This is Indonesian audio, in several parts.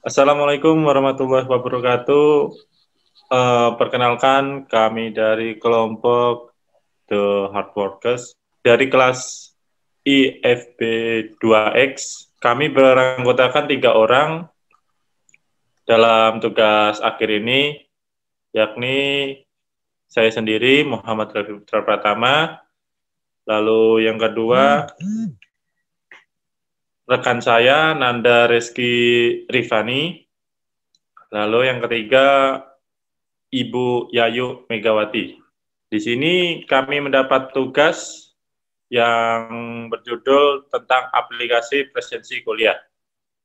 Assalamualaikum warahmatullahi wabarakatuh. Perkenalkan kami dari kelompok The Hard Workers dari kelas IFB 2X. Kami beranggotakan 3 orang dalam tugas akhir ini, yakni saya sendiri Muhammad Rafi Putra Pratama, lalu yang kedua rekan saya Nanda Reski Rifani, lalu yang ketiga Ibu Yayu Megawati. Di sini kami mendapat tugas yang berjudul tentang aplikasi presensi kuliah.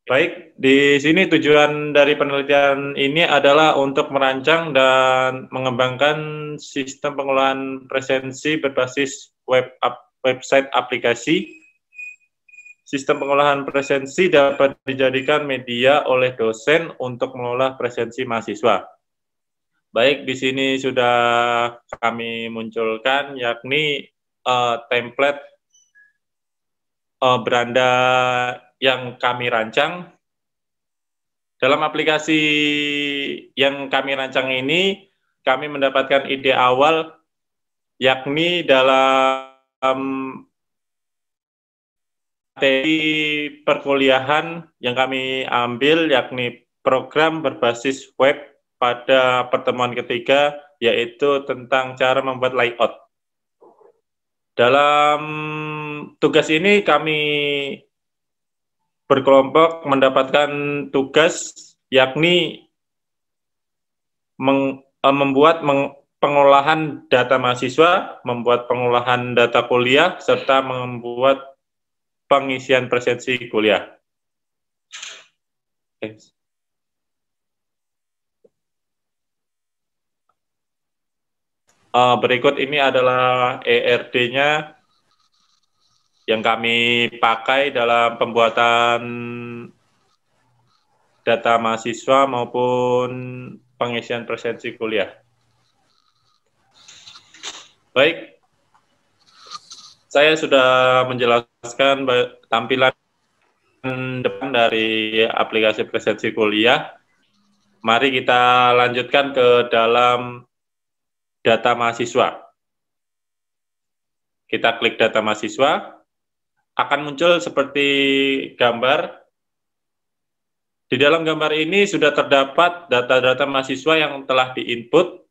Baik, di sini tujuan dari penelitian ini adalah untuk merancang dan mengembangkan sistem pengolahan presensi berbasis website aplikasi. Sistem pengolahan presensi dapat dijadikan media oleh dosen untuk mengolah presensi mahasiswa. Baik, di sini sudah kami munculkan, yakni template beranda yang kami rancang. Dalam aplikasi yang kami rancang ini, kami mendapatkan ide awal, yakni dalam materi perkuliahan yang kami ambil, yakni program berbasis web pada pertemuan ketiga, yaitu tentang cara membuat layout. Dalam tugas ini kami berkelompok mendapatkan tugas, yakni membuat pengolahan data mahasiswa, membuat pengolahan data kuliah, serta membuat pengisian presensi kuliah. Berikut ini adalah ERD-nya yang kami pakai dalam pembuatan data mahasiswa maupun pengisian presensi kuliah. Baik, saya sudah menjelaskan tampilan depan dari aplikasi presensi kuliah. Mari kita lanjutkan ke dalam data mahasiswa. Kita klik data mahasiswa, akan muncul seperti gambar. Di dalam gambar ini sudah terdapat data-data mahasiswa yang telah diinput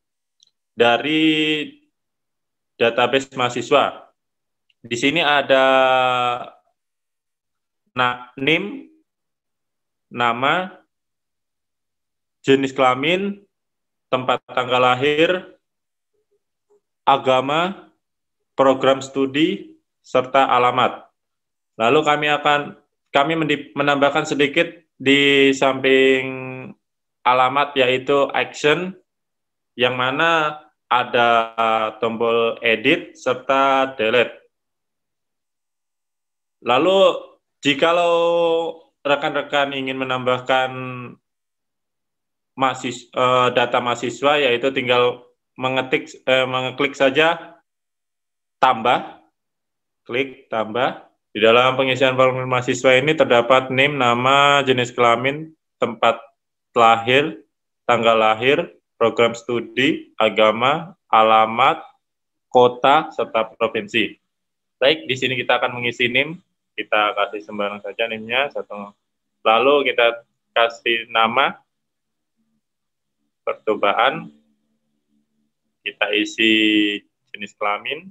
dari database mahasiswa. Di sini ada NIM, nama, jenis kelamin, tempat tanggal lahir, agama, program studi, serta alamat. Lalu kami menambahkan sedikit di samping alamat, yaitu action, yang mana ada tombol edit serta delete. Lalu jikalau rekan-rekan ingin menambahkan data mahasiswa, yaitu tinggal mengeklik saja tambah, klik tambah. Di dalam pengisian formulir mahasiswa ini terdapat NIM, nama, jenis kelamin, tempat lahir, tanggal lahir, program studi, agama, alamat, kota, serta provinsi. Baik, di sini kita akan mengisi NIM. Kita kasih sembarang saja NIM-nya. Lalu kita kasih nama, percobaan, kita isi jenis kelamin,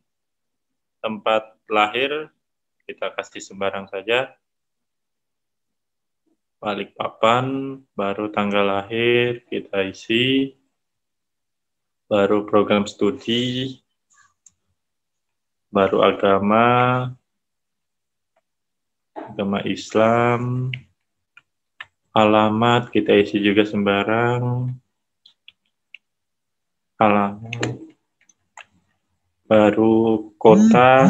tempat lahir, kita kasih sembarang saja, Balikpapan, baru tanggal lahir, kita isi, baru program studi, baru agama Islam, alamat, kita isi juga sembarang, alamat, baru kota,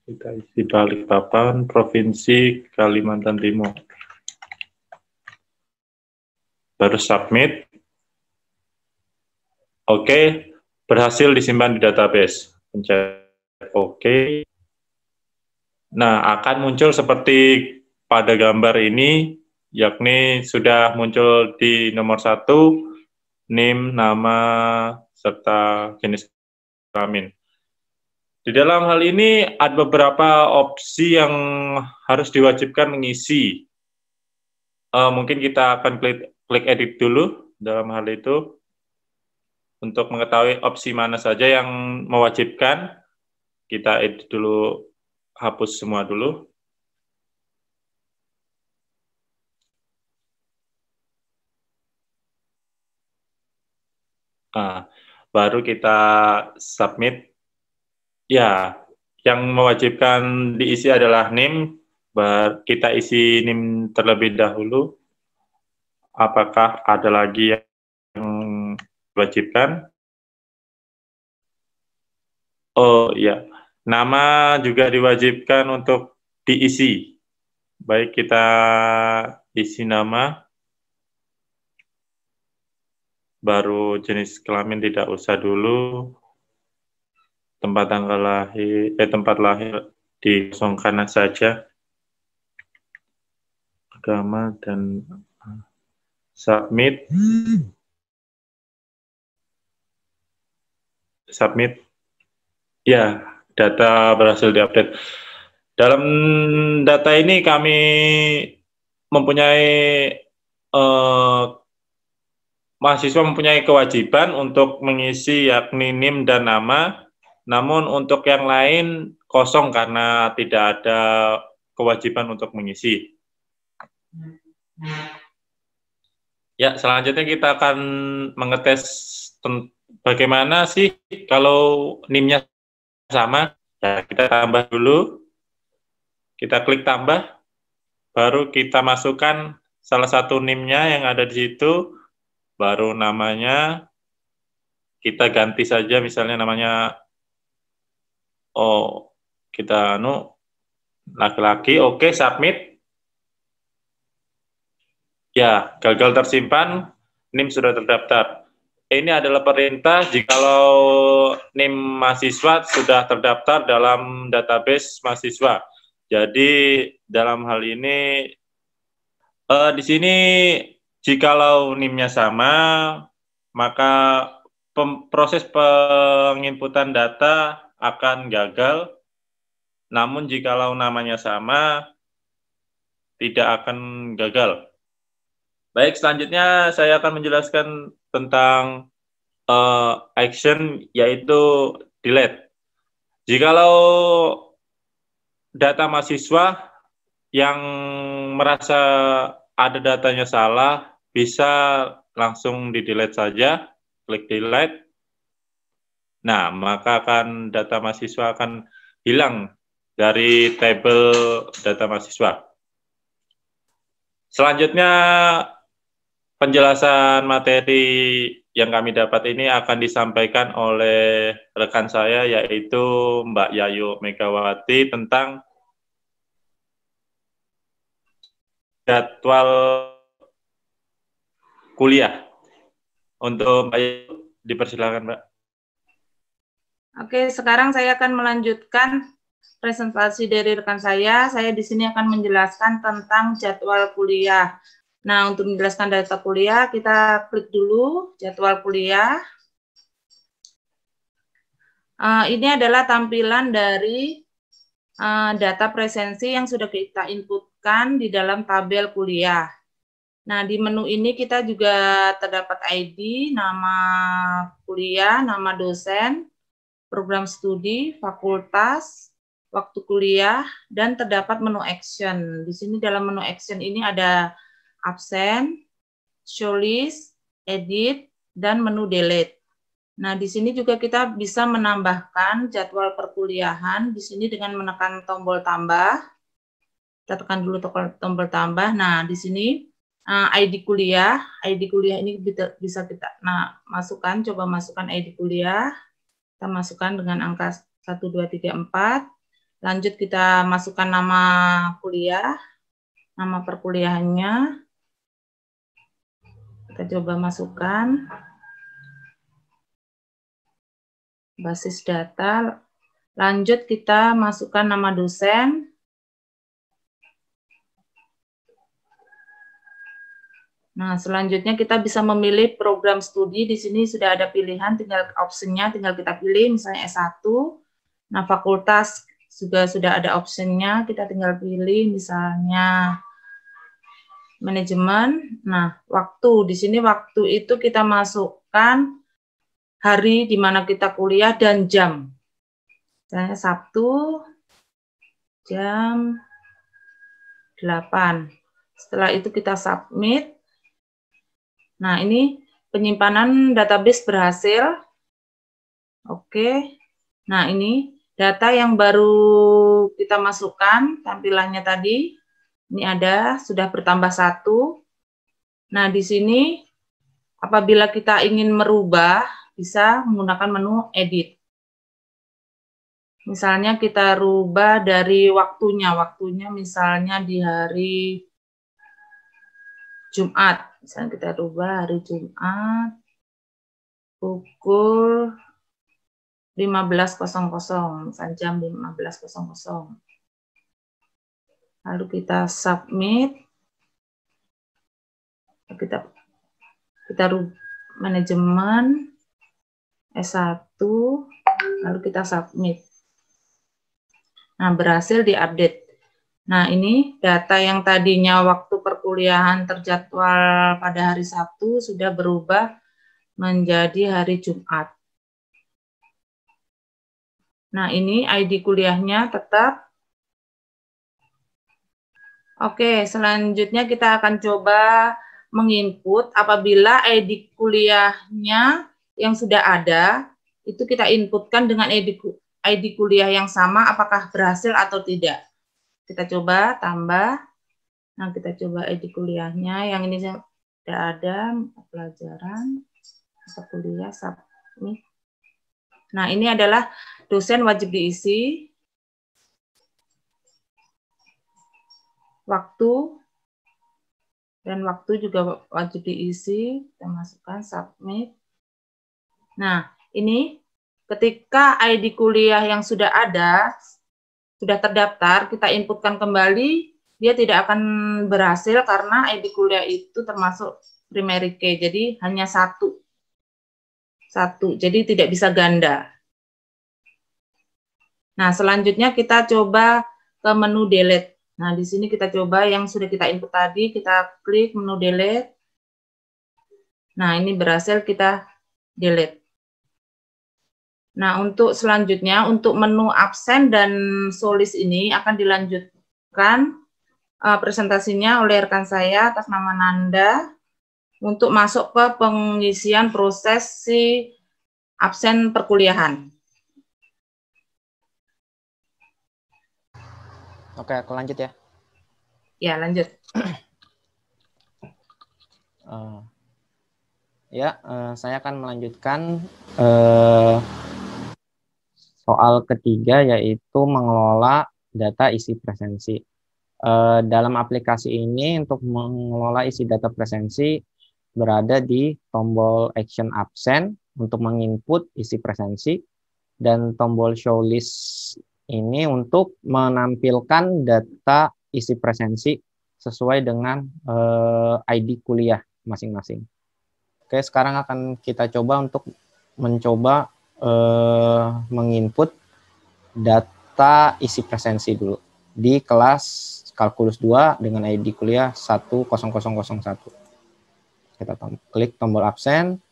kita isi Balikpapan, provinsi Kalimantan Timur. Baru submit. Oke, berhasil disimpan di database. Pencet oke. Nah, akan muncul seperti pada gambar ini, yakni sudah muncul di nomor 1, NIM, nama, serta jenis kelamin. Di dalam hal ini ada beberapa opsi yang harus diwajibkan mengisi. Mungkin kita akan klik edit dulu dalam hal itu untuk mengetahui opsi mana saja yang mewajibkan. Kita edit dulu, hapus semua dulu. Nah, baru kita submit. Ya, yang mewajibkan diisi adalah NIM. Kita isi NIM terlebih dahulu. Apakah ada lagi yang diwajibkan? Oh ya, nama juga diwajibkan untuk diisi. Baik, kita isi nama. Baru jenis kelamin tidak usah dulu. Tempat tanggal lahir, tempat lahir dikosongkan saja. Agama dan submit. Submit. Ya, data berhasil diupdate. Dalam data ini kami mempunyai mahasiswa mempunyai kewajiban untuk mengisi yakni NIM dan nama. Namun untuk yang lain kosong karena tidak ada kewajiban untuk mengisi. Ya, selanjutnya kita akan mengetes bagaimana sih kalau NIM-nya sama. Ya, kita tambah dulu. Kita klik tambah, baru kita masukkan salah satu NIM-nya yang ada di situ, baru namanya kita ganti saja, misalnya namanya kita laki-laki. Oke, submit. Ya, gagal tersimpan, NIM sudah terdaftar. Ini adalah perintah jikalau NIM mahasiswa sudah terdaftar dalam database mahasiswa. Jadi dalam hal ini di sini jikalau NIM-nya sama, maka proses penginputan data akan gagal. Namun jikalau namanya sama, tidak akan gagal. Baik, selanjutnya saya akan menjelaskan tentang action, yaitu delete. Jikalau data mahasiswa yang merasa ada datanya salah, bisa langsung di-delete saja, klik delete. Nah, maka data mahasiswa akan hilang dari tabel data mahasiswa. Selanjutnya, penjelasan materi yang kami dapat ini akan disampaikan oleh rekan saya, yaitu Mbak Yayu Megawati, tentang jadwal kuliah. Untuk Mbak Yayu, dipersilakan, Mbak. Oke, sekarang saya akan melanjutkan presentasi dari rekan saya. Saya di sini akan menjelaskan tentang jadwal kuliah. Nah, untuk menjelaskan data kuliah, kita klik dulu jadwal kuliah. Ini adalah tampilan dari data presensi yang sudah kita inputkan di dalam tabel kuliah. Nah, di menu ini kita juga terdapat ID, nama kuliah, nama dosen, program studi, fakultas, waktu kuliah, dan terdapat menu action. Di sini dalam menu action ini ada absen, show list, edit, dan menu delete. Nah, di sini juga kita bisa menambahkan jadwal perkuliahan di sini dengan menekan tombol tambah. Kita tekan dulu tombol tambah. Nah, di sini ID kuliah ini bisa kita masukkan, coba masukkan ID kuliah. Kita masukkan dengan angka 1, 2, 3, 4. Lanjut kita masukkan nama kuliah, nama perkuliahannya. Kita coba masukkan. Basis data. Lanjut kita masukkan nama dosen. Nah, selanjutnya kita bisa memilih program studi. Di sini sudah ada pilihan, tinggal optionnya, tinggal kita pilih, misalnya S1. Nah, fakultas juga sudah ada optionnya, kita tinggal pilih, misalnya manajemen. Nah, waktu, di sini waktu itu kita masukkan hari di mana kita kuliah dan jam. Misalnya Sabtu, jam 8. Setelah itu kita submit. Nah, ini penyimpanan database berhasil. Oke. Nah, ini data yang baru kita masukkan, tampilannya tadi. Ini ada, sudah bertambah 1. Nah, di sini apabila kita ingin merubah, bisa menggunakan menu edit. Misalnya kita rubah dari waktunya misalnya di hari Jumat. Misalnya kita rubah hari Jumat pukul 15.00, misalnya jam 15.00. Lalu kita submit. Kita rubah manajemen S1, lalu kita submit. Nah, berhasil diupdate. Nah, ini data yang tadinya waktu perkuliahan terjadwal pada hari Sabtu sudah berubah menjadi hari Jumat. Nah, ini ID kuliahnya tetap. Oke, selanjutnya kita akan coba menginput apabila ID kuliahnya yang sudah ada, itu kita inputkan dengan ID kuliah yang sama, apakah berhasil atau tidak. Kita coba tambah. Nah, kita coba ID kuliahnya. Yang ini sudah ada, pelajaran, mata kuliah, submit. Nah, ini adalah dosen wajib diisi. Waktu, dan waktu juga wajib diisi. Kita masukkan, submit. Nah, ini ketika ID kuliah yang sudah ada, sudah terdaftar, kita inputkan kembali, dia tidak akan berhasil karena ID kuliah itu termasuk primary key, jadi hanya satu, jadi tidak bisa ganda. Nah, selanjutnya kita coba ke menu delete. Nah, di sini kita coba yang sudah kita input tadi, kita klik menu delete. Nah, ini berhasil kita delete. Nah, untuk selanjutnya, untuk menu absen dan solis ini akan dilanjutkan presentasinya oleh rekan saya atas nama Nanda untuk masuk ke pengisian proses si absen perkuliahan. Oke, aku lanjut ya. Ya, lanjut. Saya akan melanjutkan soal ketiga, yaitu mengelola data isi presensi. Dalam aplikasi ini, untuk mengelola isi data presensi, berada di tombol action absen untuk menginput isi presensi, dan tombol show list ini untuk menampilkan data isi presensi sesuai dengan ID kuliah masing-masing. Oke, sekarang akan kita coba untuk mencoba menginput data isi presensi dulu di kelas kalkulus 2 dengan ID kuliah 10001. Kita klik tombol absen.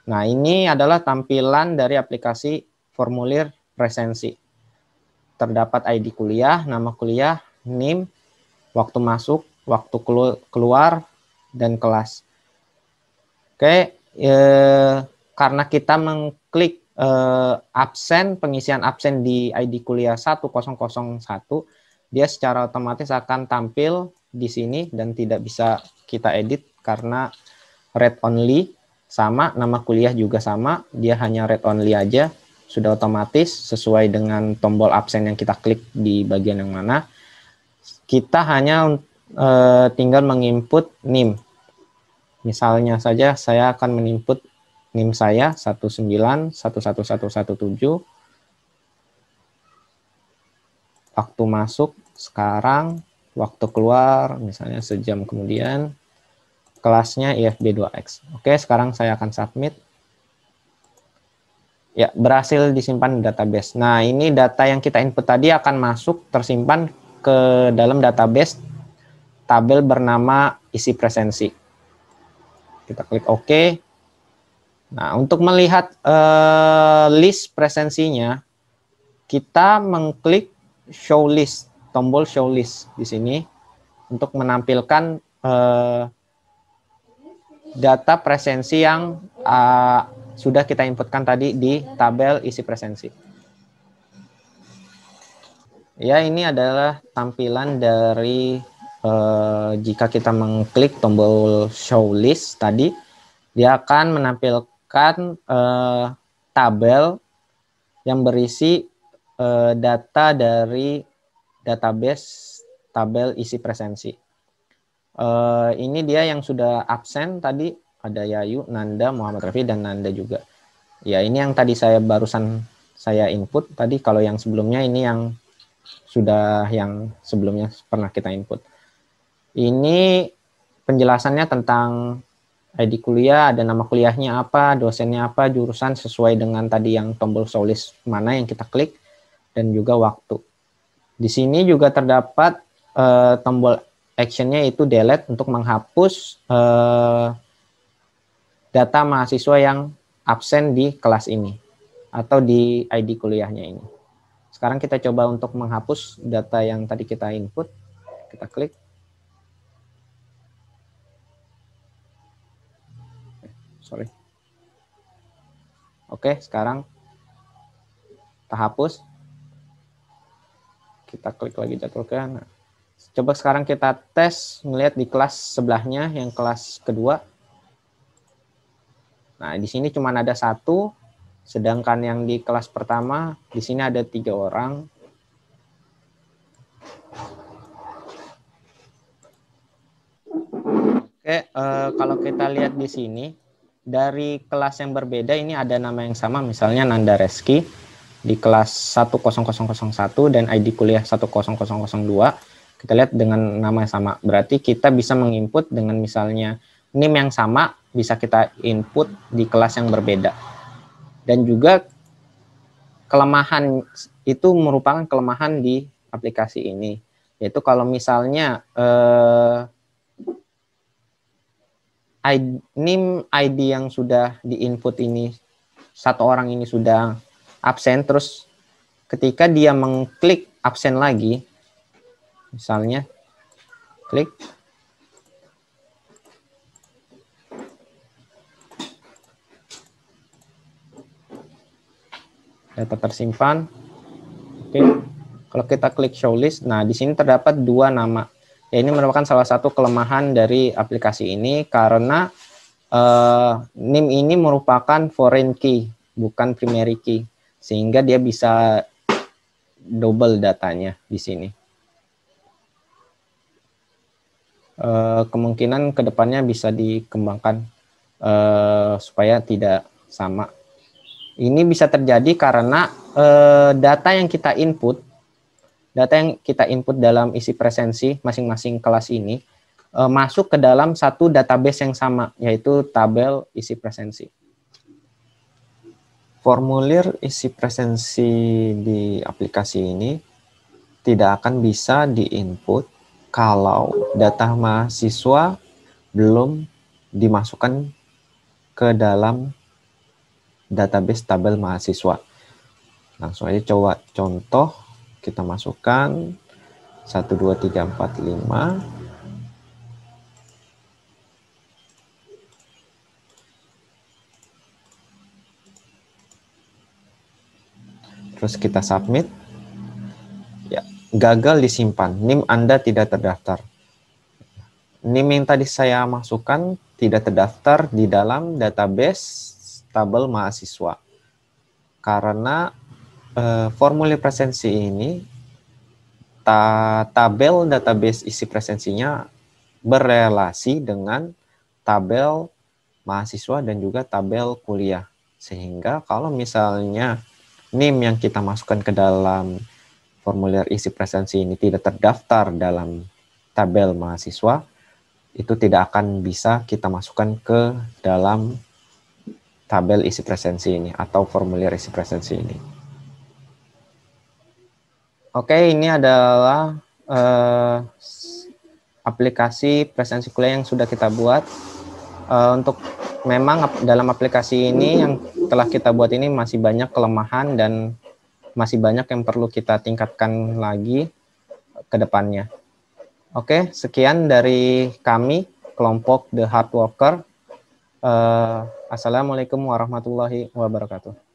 Nah, ini adalah tampilan dari aplikasi formulir presensi. Terdapat ID kuliah, nama kuliah, NIM, waktu masuk, waktu keluar, dan kelas. Oke, karena kita mengklik absen, pengisian absen di ID kuliah 1001, dia secara otomatis akan tampil di sini dan tidak bisa kita edit karena read only, sama, nama kuliah juga sama, dia hanya read only aja, sudah otomatis sesuai dengan tombol absen yang kita klik di bagian yang mana. Kita hanya tinggal menginput NIM. Misalnya saja saya akan menginput NIM saya 1911117. Waktu masuk sekarang, waktu keluar misalnya sejam kemudian. kelasnya IFB2X. Oke, sekarang saya akan submit. Ya, berhasil disimpan di database. Nah, ini data yang kita input tadi akan masuk tersimpan ke dalam database tabel bernama isi presensi. Kita klik OK. Nah, untuk melihat list presensinya, kita mengklik show list, tombol show list di sini untuk menampilkan data presensi yang sudah kita inputkan tadi di tabel isi presensi. Ya, ini adalah tampilan dari jika kita mengklik tombol show list tadi, dia akan menampilkan tabel yang berisi data dari database tabel isi presensi. Ini dia yang sudah absen tadi, ada Yayu, Nanda, Muhammad Rafi, dan Nanda juga. Ya, ini yang tadi barusan saya input tadi. Kalau yang sebelumnya ini yang sudah yang sebelumnya pernah kita input. Ini penjelasannya tentang ID kuliah, ada nama kuliahnya apa, dosennya apa, jurusan sesuai dengan tadi yang tombol show list mana yang kita klik, dan juga waktu. Di sini juga terdapat tombol actionnya yaitu delete untuk menghapus data mahasiswa yang absen di kelas ini atau di ID kuliahnya ini. Sekarang kita coba untuk menghapus data yang tadi kita input. Kita klik. Sorry. Oke, sekarang kita hapus. Kita klik lagi jadwalkan. Nah, coba sekarang kita tes melihat di kelas sebelahnya yang kelas kedua. Nah, di sini cuma ada 1, sedangkan yang di kelas pertama di sini ada 3 orang. Oke, kalau kita lihat di sini dari kelas yang berbeda ini ada nama yang sama, misalnya Nanda Reski di kelas 10001 dan ID kuliah 10002. Kita lihat dengan nama yang sama. Berarti kita bisa menginput dengan misalnya NIM yang sama, bisa kita input di kelas yang berbeda. Dan juga kelemahan itu merupakan kelemahan di aplikasi ini. Yaitu kalau misalnya NIM ID yang sudah diinput ini, 1 orang ini sudah absen, terus ketika dia mengklik absen lagi, misalnya klik, data tersimpan. Oke, kalau kita klik show list, nah di sini terdapat 2 nama. Ya, ini merupakan salah satu kelemahan dari aplikasi ini karena NIM ini merupakan foreign key, bukan primary key, sehingga dia bisa double datanya di sini. Kemungkinan kedepannya bisa dikembangkan supaya tidak sama. Ini bisa terjadi karena data yang kita input dalam isi presensi masing-masing kelas ini masuk ke dalam satu database yang sama, yaitu tabel isi presensi. Formulir isi presensi di aplikasi ini tidak akan bisa diinput kalau data mahasiswa belum dimasukkan ke dalam database tabel mahasiswa. Langsung aja coba contoh. Kita masukkan 1, 2, 3, 4, 5. Terus kita submit. Ya, gagal disimpan. NIM Anda tidak terdaftar. NIM yang tadi saya masukkan tidak terdaftar di dalam database tabel mahasiswa. Karena formulir presensi ini, tabel database isi presensinya berrelasi dengan tabel mahasiswa dan juga tabel kuliah. Sehingga kalau misalnya NIM yang kita masukkan ke dalam formulir isi presensi ini tidak terdaftar dalam tabel mahasiswa, itu tidak akan bisa kita masukkan ke dalam tabel isi presensi ini atau formulir isi presensi ini. Oke, ini adalah aplikasi presensi kuliah yang sudah kita buat. Untuk memang dalam aplikasi ini yang telah kita buat ini masih banyak kelemahan dan masih banyak yang perlu kita tingkatkan lagi ke depannya. Oke, sekian dari kami, kelompok The Hard Worker. Assalamualaikum warahmatullahi wabarakatuh.